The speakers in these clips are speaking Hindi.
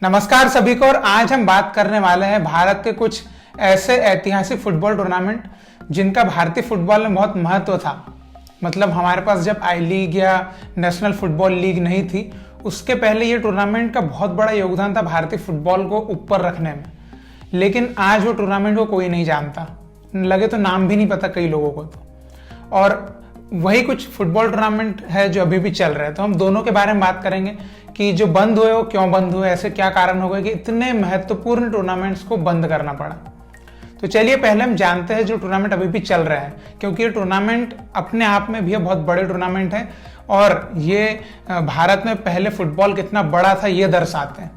नमस्कार सभी को। और आज हम बात करने वाले हैं भारत के कुछ ऐसे ऐतिहासिक फुटबॉल टूर्नामेंट जिनका भारतीय फुटबॉल में बहुत महत्व था। मतलब हमारे पास जब आई लीग या नेशनल फुटबॉल लीग नहीं थी, उसके पहले ये टूर्नामेंट का बहुत बड़ा योगदान था भारतीय फुटबॉल को ऊपर रखने में। लेकिन आज वो टूर्नामेंट को कोई नहीं जानता, लगे तो नाम भी नहीं पता कई लोगों को तो। और वही कुछ फुटबॉल टूर्नामेंट है जो अभी भी चल रहे हैं, तो हम दोनों के बारे में बात करेंगे कि जो बंद हुए वो क्यों बंद हुए, ऐसे क्या कारण हो गए कि इतने महत्वपूर्ण टूर्नामेंट्स को बंद करना पड़ा। तो चलिए पहले हम जानते हैं जो टूर्नामेंट अभी भी चल रहा है, क्योंकि ये टूर्नामेंट अपने आप में भी बहुत बड़े टूर्नामेंट है और ये भारत में पहले फुटबॉल कितना बड़ा था ये दर्शाते हैं।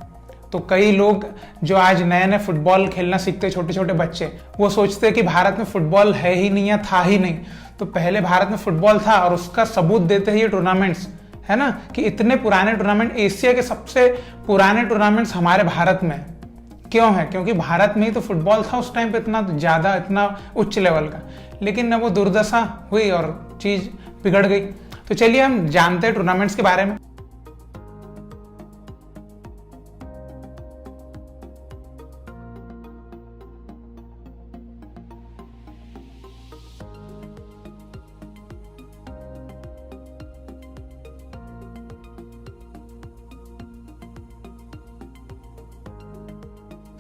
तो कई लोग जो आज नए नए फुटबॉल खेलना सीखते, छोटे छोटे बच्चे, वो सोचते हैं कि भारत में फुटबॉल है ही नहीं या था ही नहीं। तो पहले भारत में फुटबॉल था और उसका सबूत देते हैं ये टूर्नामेंट्स, है ना, कि इतने पुराने टूर्नामेंट, एशिया के सबसे पुराने टूर्नामेंट्स हमारे भारत में क्यों है? क्योंकि भारत में ही तो फुटबॉल था उस टाइम पे, इतना ज्यादा, इतना उच्च लेवल का। लेकिन वो दुर्दशा हुई और चीज बिगड़ गई। तो चलिए हम जानते हैं टूर्नामेंट्स के बारे में।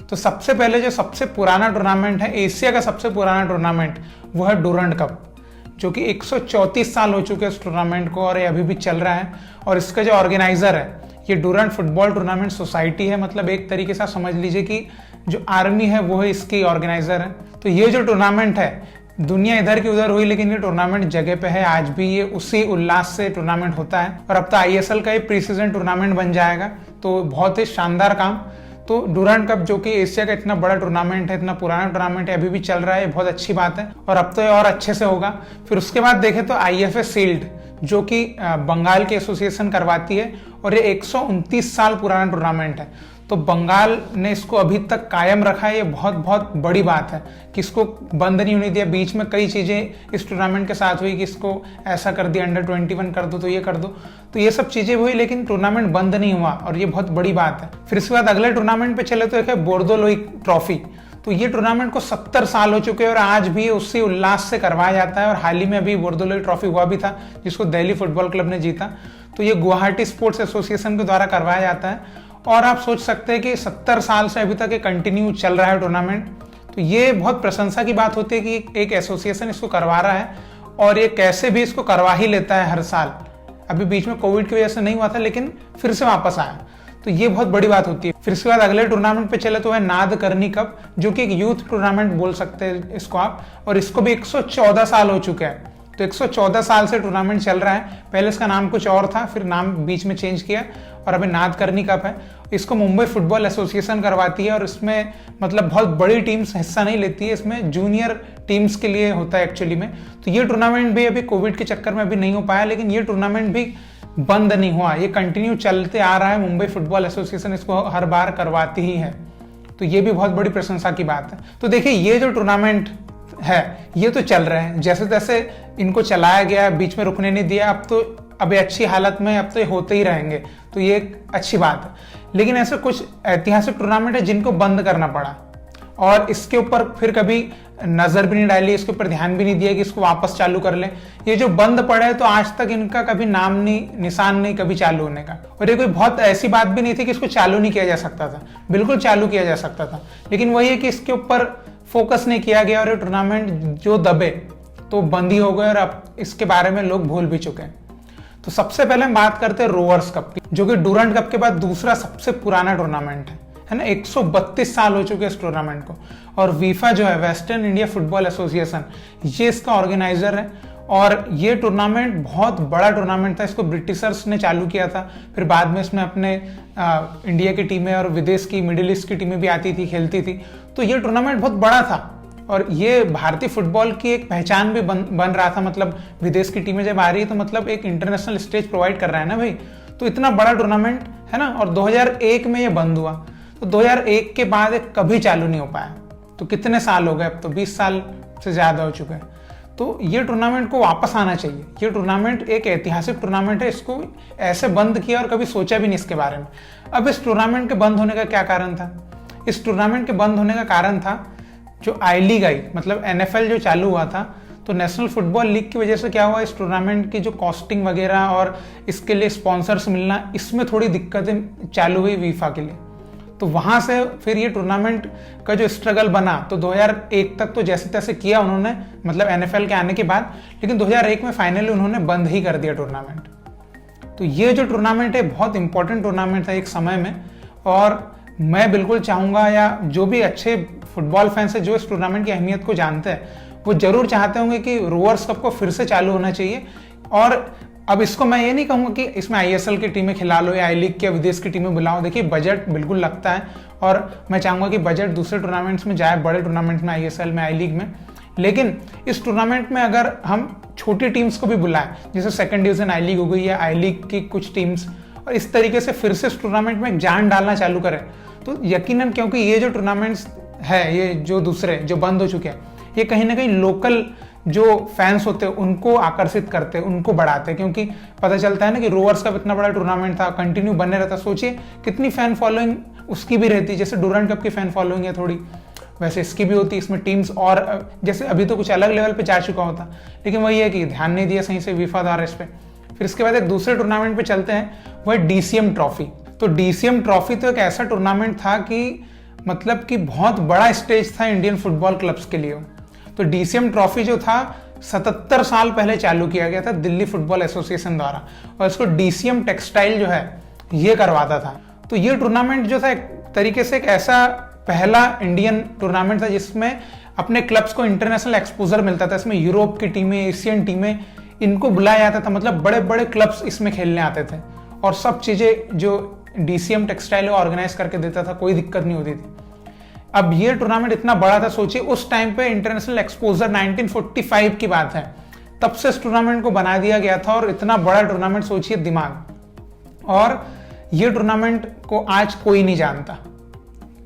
तो सबसे पहले जो सबसे पुराना टूर्नामेंट है, एशिया का सबसे पुराना टूर्नामेंट, वो है डूरंड कप, जो कि 134 साल हो चुके हैं इस टूर्नामेंट को और ये अभी भी चल रहा है। और इसका जो ऑर्गेनाइजर है ये डूरंड फुटबॉल टूर्नामेंट सोसाइटी है। मतलब एक तरीके से समझ लीजिए कि जो आर्मी है वो है इसकी ऑर्गेनाइजर है। तो ये जो टूर्नामेंट है, दुनिया इधर की उधर हुई लेकिन ये टूर्नामेंट जगह पे है, आज भी ये उसी उल्लास से टूर्नामेंट होता है। और अब तो ISL का ही प्री सीजन टूर्नामेंट बन जाएगा, तो बहुत ही शानदार काम। तो डूरंड कप जो कि एशिया का इतना बड़ा टूर्नामेंट है, इतना पुराना टूर्नामेंट है, अभी भी चल रहा है, बहुत अच्छी बात है। और अब तो ये और अच्छे से होगा। फिर उसके बाद देखें तो IFA शील्ड, जो कि बंगाल की एसोसिएशन करवाती है और ये 129 साल पुराना टूर्नामेंट है। तो बंगाल ने इसको अभी तक कायम रखा है, ये बहुत बहुत बड़ी बात है कि इसको बंद नहीं होने दिया। बीच में कई चीज़ें इस टूर्नामेंट के साथ हुई कि इसको ऐसा कर दिया, अंडर 21 कर दो, तो ये कर दो, तो ये सब चीज़ें हुई, लेकिन टूर्नामेंट बंद नहीं हुआ और ये बहुत बड़ी बात है। फिर इसके बाद अगले टूर्नामेंट पे चले तो एक है बोर्दोलोई ट्रॉफी। तो ये टूर्नामेंट को 70 साल हो चुके हैं और आज भी उसी उल्लास से करवाया जाता है। और हाल ही में अभी बोर्दोलोई ट्रॉफी हुआ भी था, जिसको दिल्ली फुटबॉल क्लब ने जीता। तो ये गुवाहाटी स्पोर्ट्स एसोसिएशन के द्वारा करवाया जाता है। और आप सोच सकते हैं कि 70 साल से अभी तक ये कंटिन्यू चल रहा है टूर्नामेंट। तो ये बहुत प्रशंसा की बात होती है कि एक एसोसिएशन इसको करवा रहा है और ये कैसे भी इसको करवा ही लेता है हर साल। अभी बीच में कोविड की वजह से नहीं हुआ था, लेकिन फिर से वापस आया, तो ये बहुत बड़ी बात होती है। फिर इसके बाद अगले टूर्नामेंट पे चले तो है नादकर्णी कप, जो कि एक यूथ टूर्नामेंट बोल सकते हैं इसको आप। और इसको भी 114 साल हो चुके हैं। तो 114 साल से टूर्नामेंट चल रहा है। पहले इसका नाम कुछ और था, फिर नाम बीच में चेंज किया और अभी नादकर्णी कप है। इसको मुंबई फुटबॉल एसोसिएशन करवाती है और इसमें मतलब बहुत बड़ी टीम्स हिस्सा नहीं लेती है, इसमें जूनियर टीम्स के लिए होता है एक्चुअली में। तो ये टूर्नामेंट भी अभी कोविड के चक्कर में अभी नहीं हो पाया, लेकिन ये टूर्नामेंट भी बंद नहीं हुआ, ये कंटिन्यू चलते आ रहा है। मुंबई फुटबॉल एसोसिएशन इसको हर बार करवाती ही है, तो ये भी बहुत बड़ी प्रशंसा की बात है। तो देखिए ये जो टूर्नामेंट है ये तो चल रहे हैं, जैसे तैसे इनको चलाया गया, बीच में रुकने नहीं दिया। अब तो अभी अच्छी हालत में, अब तो ये होते ही रहेंगे, तो ये एक अच्छी बात है। लेकिन ऐसे कुछ ऐतिहासिक टूर्नामेंट है जिनको बंद करना पड़ा और इसके ऊपर फिर कभी नजर भी नहीं डाली, इसके ऊपर ध्यान भी नहीं दिया कि इसको वापस चालू कर ले। ये जो बंद पड़े हैं तो आज तक इनका कभी नाम नहीं, निशान नहीं कभी चालू होने का। और ये कोई बहुत ऐसी बात भी नहीं थी कि इसको चालू नहीं किया जा सकता था, बिल्कुल चालू किया जा सकता था। लेकिन वही है कि इसके ऊपर फोकस नहीं किया गया और ये टूर्नामेंट जो दबे तो बंद ही हो गए और अब इसके बारे में लोग भूल भी चुके हैं। तो सबसे पहले हम बात करते हैं रोवर्स कप की, जो कि डूरंड कप के बाद दूसरा सबसे पुराना टूर्नामेंट है ना। 132 साल हो चुके हैं इस टूर्नामेंट को। और वीफा जो है, वेस्टर्न इंडिया फुटबॉल एसोसिएशन, ये इसका ऑर्गेनाइजर है। और ये टूर्नामेंट बहुत बड़ा टूर्नामेंट था, इसको ब्रिटिशर्स ने चालू किया था। फिर बाद में इसमें अपने इंडिया की टीमें और विदेश की, मिडिल ईस्ट की टीमें भी आती थी, खेलती थी। तो ये टूर्नामेंट बहुत बड़ा था और ये भारतीय फुटबॉल की एक पहचान भी बन रहा था। मतलब विदेश की टीमें जब आ रही है तो मतलब एक इंटरनेशनल स्टेज प्रोवाइड कर रहा है ना भाई। तो इतना बड़ा टूर्नामेंट है ना। और 2001 में ये बंद हुआ, तो 2001 के बाद एक कभी चालू नहीं हो पाया। तो कितने साल हो गए, अब तो 20 साल से ज्यादा हो चुके हैं। तो ये टूर्नामेंट को वापस आना चाहिए। ये टूर्नामेंट एक ऐतिहासिक टूर्नामेंट है, इसको ऐसे बंद किया और कभी सोचा भी नहीं इसके बारे में। अब इस टूर्नामेंट के बंद होने का क्या कारण था? इस टूर्नामेंट के बंद होने का कारण था जो आई लीग आई, मतलब NFL जो चालू हुआ था, तो नेशनल फुटबॉल लीग की वजह से क्या हुआ, इस टूर्नामेंट की जो कॉस्टिंग वगैरह और इसके लिए स्पॉन्सर्स मिलना, इसमें थोड़ी दिक्कतें चालू हुई फीफा के लिए। तो वहां से फिर ये टूर्नामेंट का जो स्ट्रगल बना, तो 2001 तक तो जैसे तैसे किया उन्होंने, मतलब NFL के आने के बाद, लेकिन 2001 में फाइनली उन्होंने बंद ही कर दिया टूर्नामेंट। तो ये जो टूर्नामेंट है बहुत इंपॉर्टेंट टूर्नामेंट था एक समय में, और मैं बिल्कुल चाहूंगा, या जो भी अच्छे फुटबॉल फैंस है जो इस टूर्नामेंट की अहमियत को जानते हैं, वो जरूर चाहते होंगे कि रोवर्स कप को फिर से चालू होना चाहिए। और अब इसको मैं ये नहीं कहूंगा कि इसमें ISL की टीमें खिला लो या आई लीग के विदेश की टीमें बुलाओ। देखिए बजट बिल्कुल लगता है, और मैं चाहूंगा कि बजट दूसरे टूर्नामेंट्स में जाए, बड़े टूर्नामेंट्स में, ISL में, आई लीग में। लेकिन इस टूर्नामेंट में अगर हम छोटी टीम्स को भी बुलाएं, जैसे सेकंड डिवीजन आई लीग हो गई या आई लीग की कुछ टीम्स, और इस तरीके से फिर से इस टूर्नामेंट में जान डालना चालू करें, तो यकीनन, क्योंकि ये जो टूर्नामेंट्स है, ये जो दूसरे जो बंद हो चुके हैं, ये कहीं ना कहीं लोकल जो फैंस होते हैं उनको आकर्षित करते हैं, उनको बढ़ाते हैं, क्योंकि पता चलता है ना कि रोवर्स का इतना बड़ा टूर्नामेंट था, कंटिन्यू बने रहता। सोचिए कितनी फैन फॉलोइंग उसकी भी रहती, जैसे डूरंड कप की फैन फॉलोइंग है थोड़ी, वैसे इसकी भी होती। इसमें टीम्स और जैसे अभी तो कुछ अलग लेवल पे जा चुका होता, लेकिन वही है कि ध्यान नहीं दिया सही से फीफा द्वारा इस पे। फिर इसके बाद एक दूसरे टूर्नामेंट पे चलते हैं, वो है DCM ट्रॉफी। तो DCM ट्रॉफी तो एक ऐसा टूर्नामेंट था कि मतलब कि बहुत बड़ा स्टेज था इंडियन फुटबॉल क्लब्स के लिए। तो DCM ट्रॉफी जो था 77 साल पहले चालू किया गया था दिल्ली फुटबॉल एसोसिएशन द्वारा, और इसको DCM टेक्सटाइल जो है ये करवाता था। तो ये टूर्नामेंट जो था एक तरीके से एक ऐसा पहला इंडियन टूर्नामेंट था जिसमें अपने क्लब्स को इंटरनेशनल एक्सपोजर मिलता था। इसमें यूरोप की टीमें, एशियन टीमें, इनको बुलाया जाता था, मतलब बड़े बड़े क्लब्स इसमें खेलने आते थे, और सब चीजें जो DCM टेक्सटाइल ऑर्गेनाइज करके देता था, कोई दिक्कत नहीं होती थी। अब ये टूर्नामेंट इतना बड़ा था, सोचिए उस टाइम पे इंटरनेशनल एक्सपोजर 1945 की बात है, तब से इस टूर्नामेंट को बना दिया गया था, और इतना बड़ा टूर्नामेंट, सोचिए दिमाग। और ये टूर्नामेंट को आज कोई नहीं जानता।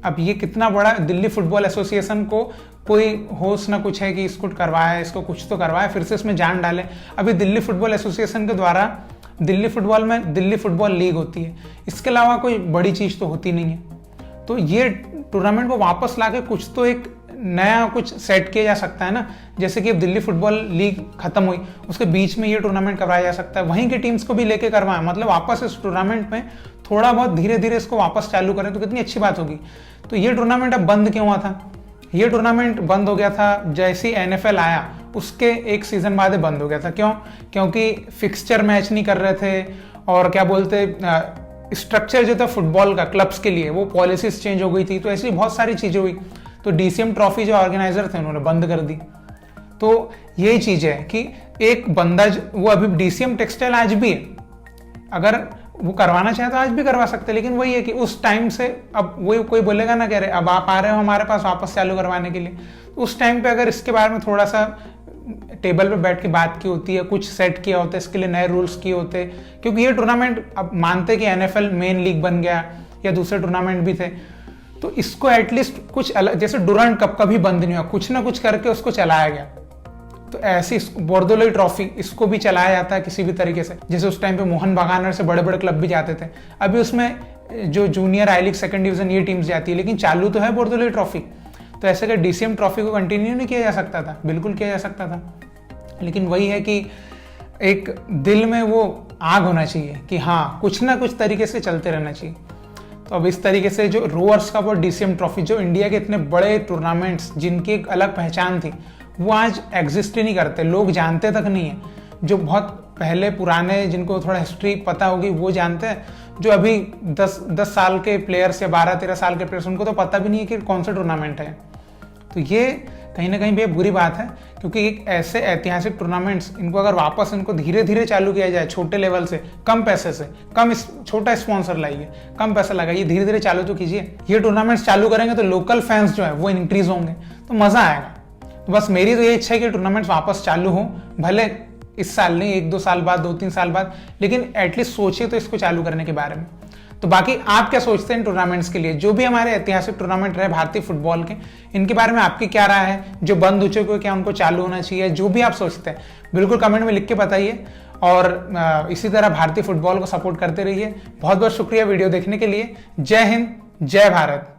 अब ये कितना बड़ा, दिल्ली फुटबॉल एसोसिएशन को कोई होश ना कुछ है कि इसको करवाया, इसको कुछ तो करवाया, फिर से इसमें जान डाले। अभी दिल्ली फुटबॉल एसोसिएशन के द्वारा दिल्ली फुटबॉल में दिल्ली फुटबॉल लीग होती है, इसके अलावा कोई बड़ी चीज तो होती नहीं है। तो ये टूर्नामेंट को वापस लाके कुछ तो एक नया कुछ सेट किया जा सकता है ना, जैसे कि अब दिल्ली फुटबॉल लीग खत्म हुई, उसके बीच में ये टूर्नामेंट करवाया जा सकता है, वहीं की टीम्स को भी लेके करवाएं, मतलब वापस इस टूर्नामेंट में थोड़ा बहुत धीरे धीरे इसको वापस चालू करें, तो कितनी अच्छी बात होगी। तो ये टूर्नामेंट अब बंद क्यों हुआ था? ये टूर्नामेंट बंद हो गया था जैसे ही NFL आया, उसके एक सीजन बाद बंद हो गया था। क्यों? क्योंकि फिक्सचर मैच नहीं कर रहे थे, और क्या बोलते, स्ट्रक्चर जो था फुटबॉल का क्लब्स के लिए, वो पॉलिसीज चेंज हो गई थी, तो ऐसी बहुत सारी चीजें हुई। तो DCM ट्रॉफी जो ऑर्गेनाइजर थे उन्होंने बंद कर दी। तो यही चीज है कि एक बंदा, वो अभी DCM टेक्सटाइल आज भी है, अगर वो करवाना चाहे तो आज भी करवा सकते, लेकिन वही है कि उस टाइम से अब वही कोई बोलेगा ना, कह रहे अब आप आ रहे हो हमारे पास वापस चालू करवाने के लिए, तो उस टाइम पे अगर इसके बारे में थोड़ा सा टेबल पे बैठ के बात की होती है, कुछ सेट किया होता है, इसके लिए नए रूल्स किए होते, क्योंकि ये टूर्नामेंट अब मानते कि NFL मेन लीग बन गया या दूसरे टूर्नामेंट भी थे, तो इसको एटलीस्ट कुछ अलग, जैसे डूरंड कप का भी बंद नहीं हुआ, कुछ ना कुछ करके उसको चलाया गया। तो ऐसी बोर्दोलोई ट्रॉफी, इसको भी चलाया जाता है किसी भी तरीके से, जैसे उस टाइम पे मोहन बागान से बड़े बड़े क्लब भी जाते थे, अभी उसमें जो junior I league, second division, ये टीम्स जाती है, लेकिन चालू तो है बोर्दोलोई ट्रॉफी। तो ऐसे कि DCM ट्रॉफी को कंटिन्यू नहीं किया जा सकता था? बिल्कुल किया जा सकता था, लेकिन वही है कि एक दिल में वो आग होना चाहिए कि हाँ कुछ ना कुछ तरीके से चलते रहना चाहिए। तो अब इस तरीके से जो रोवर्स कप और DCM ट्रॉफी, जो इंडिया के इतने बड़े टूर्नामेंट्स जिनकी एक अलग पहचान थी, वो आज एग्जिस्ट ही नहीं करते, लोग जानते तक नहीं है। जो बहुत पहले पुराने, जिनको थोड़ा हिस्ट्री पता होगी, वो जानते हैं, जो अभी 10 साल के प्लेयर्स या 12-13 साल के प्लेयर्स, उनको तो पता भी नहीं है कि कौन सा टूर्नामेंट है। तो ये कहीं ना कहीं भी बुरी बात है, क्योंकि एक ऐसे ऐतिहासिक टूर्नामेंट्स, इनको अगर वापस इनको धीरे धीरे चालू किया जाए, छोटे लेवल से, कम पैसे से, छोटा स्पॉन्सर लाइए, कम पैसा लगाइए, धीरे धीरे चालू तो कीजिए। ये टूर्नामेंट्स चालू करेंगे तो लोकल फैंस जो है वो इंक्रीज होंगे, तो मजा आएगा। तो बस मेरी तो ये इच्छा है कि टूर्नामेंट्स वापस चालू हो, भले इस साल नहीं, 1-2 साल बाद, 2-3 साल बाद, लेकिन एटलीस्ट सोचिए तो इसको चालू करने के बारे में। तो बाकी आप क्या सोचते हैं इन टूर्नामेंट्स के लिए, जो भी हमारे ऐतिहासिक टूर्नामेंट रहे भारतीय फुटबॉल के, इनके बारे में आपकी क्या राय है? जो बंद हो चुके हैं, क्या उनको चालू होना चाहिए? जो भी आप सोचते हैं बिल्कुल कमेंट में लिख के बताइए। और इसी तरह भारतीय फुटबॉल को सपोर्ट करते रहिए। बहुत बहुत शुक्रिया वीडियो देखने के लिए। जय हिंद, जय भारत।